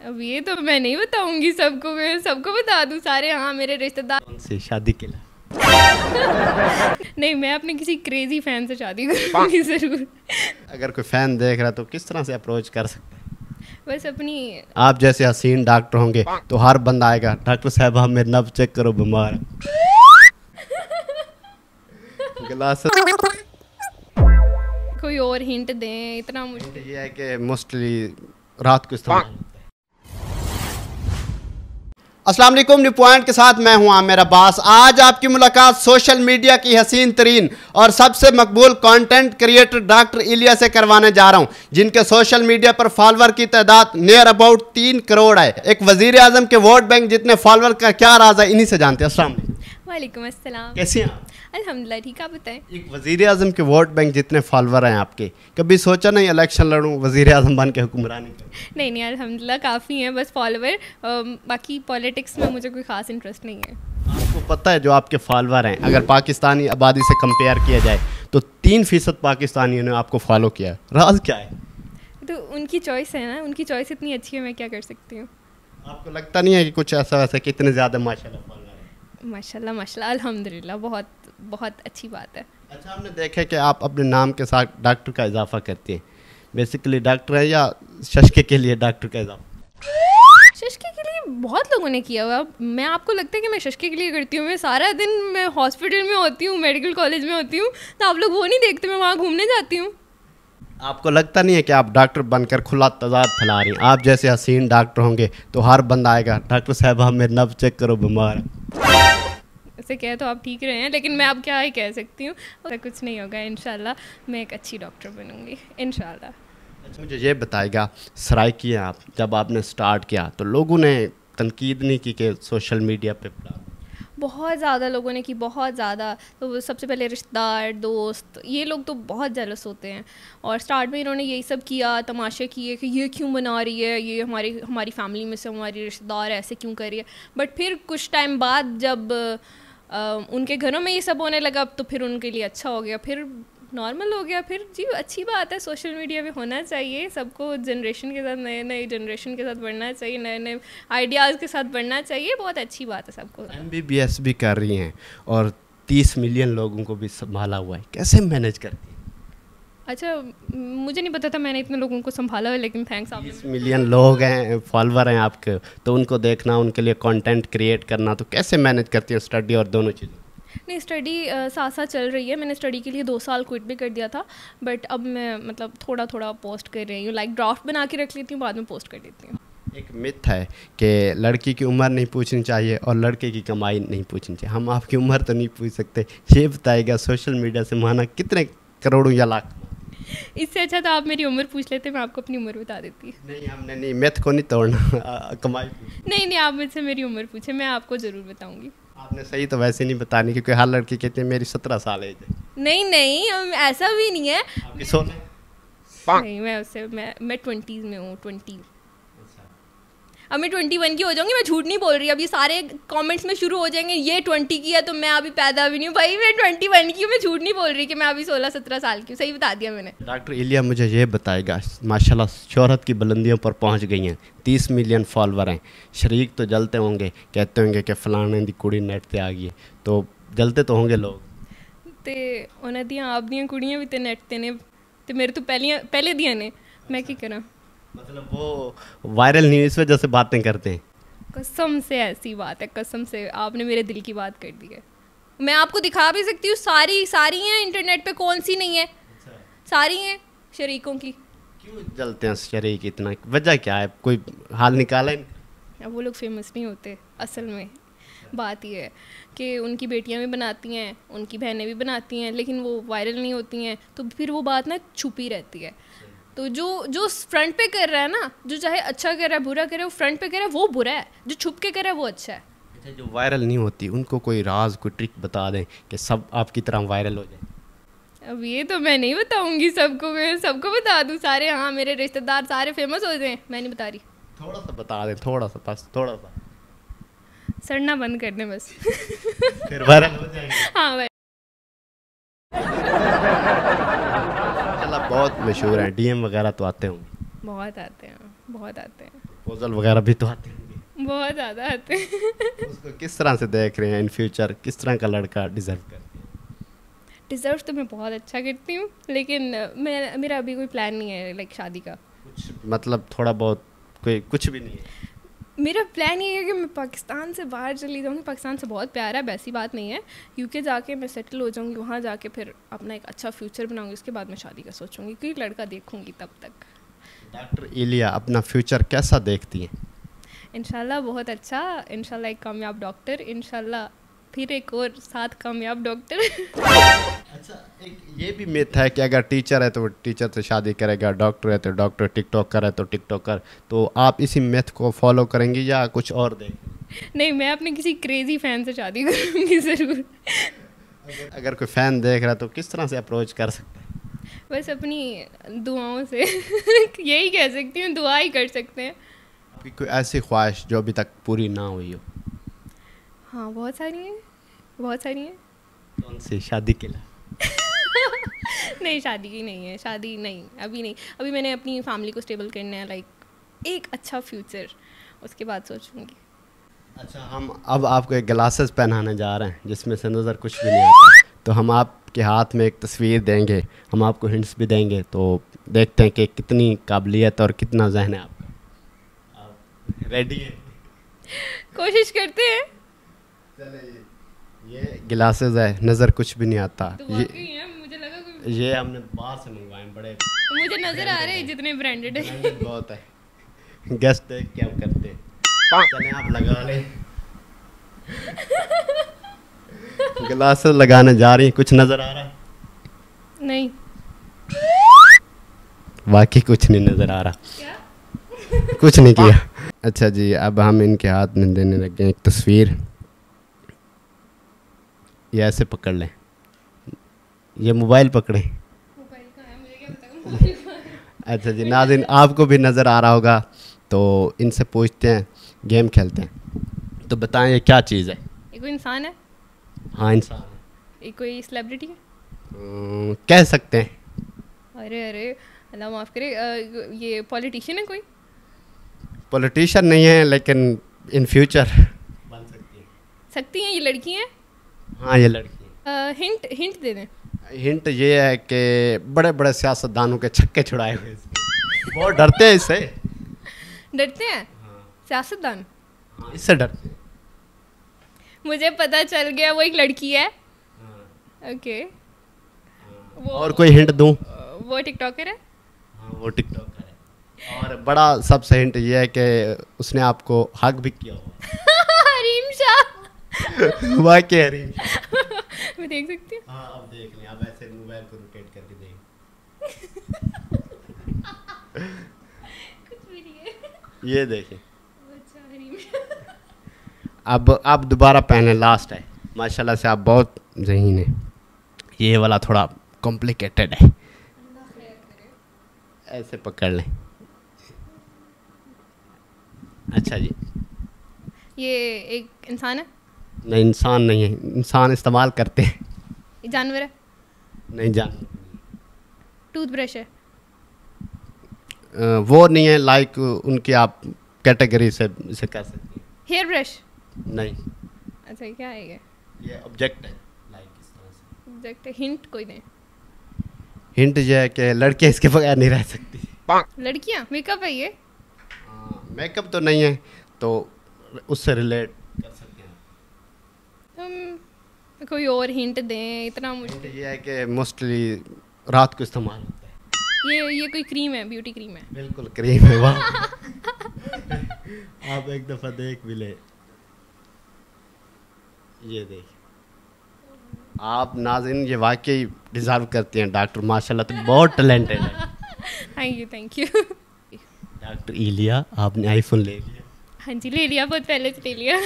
अब ये तो मैं नहीं बताऊंगी सबको, मैं सबको बता दूं सारे, हाँ मेरे रिश्तेदार। कौन सी शादी के लिए? नहीं, मैं अपने किसी क्रेजी फैन से शादी करूंगी जरूर। अगर कोई फैन देख रहा है तो किस तरह से अप्रोच कर सकते हैं? बस अपनी आप जैसे हसीन डॉक्टर होंगे तो हर बंदा आएगा, डॉक्टर साहब हम मेरे नब्ज चेक करो, बीमार है। गिलास कोई और हिंट दें, इतना मुझे ये है कि मोस्टली रात को इस्तेमाल होता है। अस्सलाम वालेकुम, न्यू पॉइंट के साथ मैं हूं आमिर अब्बास। आज आपकी मुलाकात सोशल मीडिया की हसीन तरीन और सबसे मकबूल कंटेंट क्रिएटर डॉक्टर इलिया से करवाने जा रहा हूं, जिनके सोशल मीडिया पर फॉलोअर की तादाद नियर अबाउट 3 करोड़ है। एक वजीर आजम के वोट बैंक जितने फॉलोअर का क्या राज है, इन्हीं से जानते हैं। अस्सलाम वालेकुम। वालेकुम अस्सलाम। कैसी हैं आप? अल्हम्दुलिल्लाह ठीक, आप बताएं। एक वजीर आजम के वोट बैंक जितने फॉलोअर हैं आपके, कभी सोचा नहीं इलेक्शन लड़ूं, वजीर आजम बन के हुक्मरानी करूं? नहीं नहीं, अल्हम्दुलिल्लाह काफ़ी हैं बस फॉलोवर। बाकी पॉलिटिक्स में मुझे कोई ख़ास इंटरेस्ट नहीं है। आपको पता है जो आपके फॉलोअर हैं, अगर पाकिस्तानी आबादी से कंपेयर किया जाए तो 3% पाकिस्तानियों ने आपको फॉलो किया, राज क्या है? तो उनकी चॉइस है ना, उनकी चॉइस इतनी अच्छी है, मैं क्या कर सकती हूँ। आपको लगता नहीं है कि कुछ ऐसा वैसा कितने ज़्यादा माशाल्लाह फॉलोअर हैं? माशाल्लाह माशाल्लाह अल्हम्दुलिल्लाह, बहुत बहुत अच्छी बात है। अच्छा, हमने देखा है कि आप अपने नाम के साथ डॉक्टर का इजाफा करते हैं। बेसिकली डॉक्टर है या शशके के लिए डॉक्टर का इजाफा? शशके के लिए बहुत लोगों ने किया हुआ। मैं, आपको लगता है कि मैं शशके के लिए करती हूँ? मैं सारा दिन मैं हॉस्पिटल में होती हूँ, मेडिकल कॉलेज में होती हूँ, तो आप लोग वो नहीं देखते? मैं वहाँ घूमने जाती हूँ। आपको लगता नहीं है कि आप डॉक्टर बनकर खुला तजाद फैला रही हैं? आप जैसे हसीन डॉक्टर होंगे तो हर बंदा आएगा, डॉक्टर साहब हम मेरे नब्ज चेक करो, बीमार है। ऐसे कह तो आप ठीक रहे हैं, लेकिन मैं अब क्या ही कह सकती हूँ, ऐसा कुछ नहीं होगा। इंशाल्लाह मैं एक अच्छी डॉक्टर बनूंगी इंशाल्लाह। अच्छा, मुझे ये बताएगा, सराइकी आप जब आपने स्टार्ट किया तो लोगों ने तनकीद नहीं की कि सोशल मीडिया पे? बहुत ज़्यादा लोगों ने की, बहुत ज़्यादा। तो सबसे पहले रिश्तेदार, दोस्त, ये लोग तो बहुत जेलस होते हैं, और स्टार्ट में इन्होंने यही सब किया, तमाशे किए कि ये क्यों बना रही है, ये हमारी फैमिली में से हमारी रिश्तेदार ऐसे क्यों कर रही है। बट फिर कुछ टाइम बाद जब उनके घरों में ये सब होने लगा, तो फिर उनके लिए अच्छा हो गया, फिर नॉर्मल हो गया। फिर जी अच्छी बात है, सोशल मीडिया पे होना चाहिए सबको, जनरेशन के साथ, नए जनरेशन के साथ बढ़ना चाहिए, नए नए आइडियाज़ के साथ बढ़ना चाहिए। बहुत अच्छी बात है सबको। MBBS भी कर रही हैं और 30 मिलियन लोगों को भी संभाला हुआ है, कैसे मैनेज करती हैं? अच्छा, मुझे नहीं पता था मैंने इतने लोगों को संभाला है, लेकिन थैंक्स। आप 30 मिलियन लोग हैं, फॉलोअर हैं आपके, तो उनको देखना, उनके लिए कंटेंट क्रिएट करना, तो कैसे मैनेज करती हैं स्टडी और दोनों चीज़ें? नहीं, स्टडी साथ साथ चल रही है। मैंने स्टडी के लिए 2 साल क्विट भी कर दिया था, बट अब मैं मतलब थोड़ा थोड़ा पोस्ट कर रही हूँ, लाइक ड्राफ्ट बना के रख लेती हूँ, बाद में पोस्ट कर देती हूँ। एक मिथ है कि लड़की की उम्र नहीं पूछनी चाहिए और लड़के की कमाई नहीं पूछनी चाहिए। हम आपकी उम्र तो नहीं पूछ सकते, ये बताएगा सोशल मीडिया से माना कितने करोड़ों या लाख? इससे अच्छा तो आप मेरी उम्र पूछ लेते, मैं आपको अपनी उम्र बता देती। नहीं, हमने नहीं, मिथ को नहीं तोड़ना, कमाई। नहीं, आप मुझसे मेरी उम्र पूछे, मैं आपको ज़रूर बताऊँगी। आपने सही तो वैसे नहीं बतानी, क्योंकि हर लड़की कहती है मेरी 17 साल एज है। नहीं, ऐसा भी नहीं है। आपकी 16? नहीं, मैं 20s में हूँ, 20। अब मैं 21 की हो जाऊंगी, मैं झूठ नहीं बोल रही। अब ये सारे कमेंट्स में शुरू हो जाएंगे ये 20 की है तो मैं अभी पैदा भी नहीं हूँ। भाई मैं 21 की हूँ, मैं झूठ नहीं बोल रही कि मैं अभी 16-17 साल की हूँ। सही बता दिया मैंने। डॉक्टर इलिया मुझे ये बताएगा, माशाल्लाह शोहरत की बुलंदियों पर पहुंच गई हैं, 30 मिलियन फॉलोअर हैं, शरीक तो जलते होंगे, कहते होंगे कि फलाने दी कुड़ी नेट पे आ गई है, तो जलते तो होंगे लोग। तो उन्हें दियाँ आप दियाँ कुड़ियाँ भी तो नेट ते ने, तो मेरे तो पहले दिया ने, मैं क्या करा। मतलब वो वायरल नहीं, इस वजह से बातें करते हैं? कसम से ऐसी बात है, कसम से आपने मेरे दिल की बात कर दी है। मैं आपको दिखा भी सकती हूँ, सारी हैं इंटरनेट पे, कौन सी नहीं है? सारी हैं शरीकों की। क्यों जलते हैं शरीक इतना, वजह क्या है, कोई हाल निकाला है? अब वो लोग फेमस नहीं होते असल में। बात ये है कि उनकी बेटियां भी बनाती हैं, उनकी बहनें भी बनाती हैं, लेकिन वो वायरल नहीं होती हैं, तो फिर वो बात ना छुपी रहती है। तो जो फ्रंट पे कर रहा है ना, जो चाहे अच्छा कर रहा है बुरा कर रहा है, वो फ्रंट पे कर रहा है वो बुरा है, जो छुप के कर रहा है वो अच्छा है। अच्छा, जो वायरल नहीं होती उनको कोई राज, कोई ट्रिक बता दें कि सब आपकी तरह वायरल हो जाए? अब ये तो मैं नहीं बताऊंगी सबको, मैं सबको बता दूं सारे, हाँ मेरे रिश्तेदार सारे फेमस हो जाएं, मैं नहीं बता रही। थोड़ा सा बता दें, थोड़ा सा, बस थोड़ा सा। सड़ना बंद कर दें बस। फिर वायरल हो जाएंगे। हाँ भाई। बहुत मशहूर हैं, DM वगैरह तो आते होंगे? बहुत आते हैं, बहुत आते हैं। प्रपोजल वगैरह भी तो आते होंगे। बहुत ज़्यादा आते हैं। उसको किस तरह से देख रहे हैं इन फ्यूचर, किस तरह का लड़का डिजर्व करते हैं? डिज़र्व तो मैं बहुत अच्छा करती हूँ, लेकिन मेरा अभी कोई प्लान नहीं है लाइक शादी का। कुछ मतलब थोड़ा बहुत, कोई कुछ भी नहीं है? मेरा प्लान ये है कि मैं पाकिस्तान से बाहर चली जाऊँगी। पाकिस्तान से बहुत प्यारा है, वैसी बात नहीं है। यूके जाके मैं सेटल हो जाऊँगी, वहाँ जाके फिर अपना एक अच्छा फ्यूचर बनाऊँगी, उसके बाद मैं शादी का सोचूंगी, कोई लड़का देखूँगी तब तक। डॉक्टर इलिया अपना फ्यूचर कैसा देखती हैं? इंशाल्लाह बहुत अच्छा, इंशाल्लाह एक कामयाब डॉक्टर, इंशाल्लाह फिर एक और 7 कामयाब डॉक्टर। अच्छा, एक ये भी मिथ है कि अगर टीचर है तो वो टीचर से शादी करेगा, डॉक्टर है तो डॉक्टर, टिकटॉकर है तो टिकटॉकर। तो आप इसी मिथ को फॉलो करेंगी या कुछ और देखेंगी? नहीं, मैं अपने किसी क्रेजी फैन से शादी करूँगी ज़रूर। अगर कोई फ़ैन देख रहा है तो किस तरह से अप्रोच कर सकते हैं? बस अपनी दुआओं से यही कह सकती हूँ, दुआ ही कर सकते हैं। आपकी कोई ऐसी ख्वाहिश जो अभी तक पूरी ना हुई हो? हाँ, बहुत सारी हैं, बहुत सारी हैं। कौन सी? शादी के लिए? नहीं, शादी की नहीं है, शादी नहीं, अभी नहीं। अभी मैंने अपनी फैमिली को स्टेबल करना है, लाइक एक अच्छा फ्यूचर, उसके बाद सोचूंगी। अच्छा, हम अब आपको एक ग्लासेस पहनाने जा रहे हैं जिसमें से नज़र कुछ भी नहीं आता। तो हम आपके हाथ में एक तस्वीर देंगे, हम आपको हिंट्स भी देंगे, तो देखते हैं कि कितनी काबिलियत और कितना जहन है आपका। आप रेडी हैं? कोशिश करते हैं। ये गिलासेस है, नज़र कुछ भी नहीं आता। तो वाकई है, मुझे लगा कोई, ये हमने बाहर से मंगवाए हैं, बड़े मुझे नजर आ रहे हैं जितने ब्रांडेड है। ब्रांडेड बहुत है। गेस्ट देख के हम करते हैं। चलें, आप लगा लें। गिलासेस लगाने जा रही हैं, कुछ नज़र आ रहा है? नहीं, वाकई कुछ नहीं नज़र आ रहा। क्या? कुछ नहीं किया। अच्छा जी, अब हम इनके हाथ में देने लगे एक तस्वीर। ये ऐसे पकड़ लें, ये मोबाइल पकड़ें। मोबाइल कहाँ है? मुझे क्या पता मोबाइल कहाँ है? अच्छा जी, नाज़रीन आपको भी नज़र आ रहा होगा, तो इनसे पूछते हैं, गेम खेलते हैं। तो बताएं ये क्या चीज़ है? ये कोई इंसान है? हाँ, इंसान है। ये कोई सेलिब्रिटी है? कह सकते हैं। अरे अरे, अल्लाह माफ़ करे, ये पॉलिटिशियन है कोई? पॉलिटिशियन नहीं है, लेकिन इन फ्यूचर बन सकती हैं। ये लड़की हैं? हाँ, ये लड़की है। हिंट दे दें। हिंट ये है कि बड़े बड़े सियासतदानों के छक्के छुड़ाए हुए इसके। बहुत डरते हैं इससे। डरते हैं? सियासतदान? हाँ, इससे डरते हैं। मुझे पता चल गया, वो एक लड़की है। ओके। और कोई हिंट दूं? वो टिकटॉकर है? हाँ, वो टिकटॉकर है। और बड़ा सबसे हिंट ये है कि उसने आपको हक भी किया हुआ। हरीम शाह। वाकई हरीम। मैं देख सकती हूँ? हाँ, अब देख लें, अब ऐसे मोबाइल को रोटेट करके देख। कुछ भी नहीं है। ये देखें। अच्छा, हरीम शाह। अब दोबारा पहने, लास्ट है। माशाल्लाह से आप बहुत ज़हीन है। ये वाला थोड़ा कॉम्प्लिकेटेड है। ऐसे पकड़ लें। अच्छा जी, ये एक इंसान है? नहीं, इंसान नहीं है। इंसान इस्तेमाल करते हैं। ये जानवर है? नहीं, जान टूथब्रश है? वो नहीं है, लाइक उनकी आप कैटेगरी से इसे कह सकते हैं। Hair brush? नहीं, अच्छा, क्या है ये ऑब्जेक्ट है, लाइक इस तरह से। ऑब्जेक्ट है। हिंट कोई दें। हिंट ये है कि लड़कियां इसके बगैर नहीं रह सकती। लड़कियाँ? मेकअप है ये? मेकअप तो नहीं है, तो उससे रिलेट कर सकते हैं। कोई और हिंट दें, इतना मुझे। हिंट ये है कि मोस्टली रात को इस्तेमाल होता है। ये कोई क्रीम है, ब्यूटी क्रीम है? बिल्कुल क्रीम है। वाह। आप एक दफ़ा देख भी ले। ये देख आप नाज़रीन, ये वाकई डिज़र्व करती हैं डॉक्टर, माशाल्लाह, तो बहुत टैलेंटेड है। Thank you. डॉक्टर इलिया, आपने आईफोन ले लिया? हाँ जी, ले लिया, बहुत पहले से ले लिया।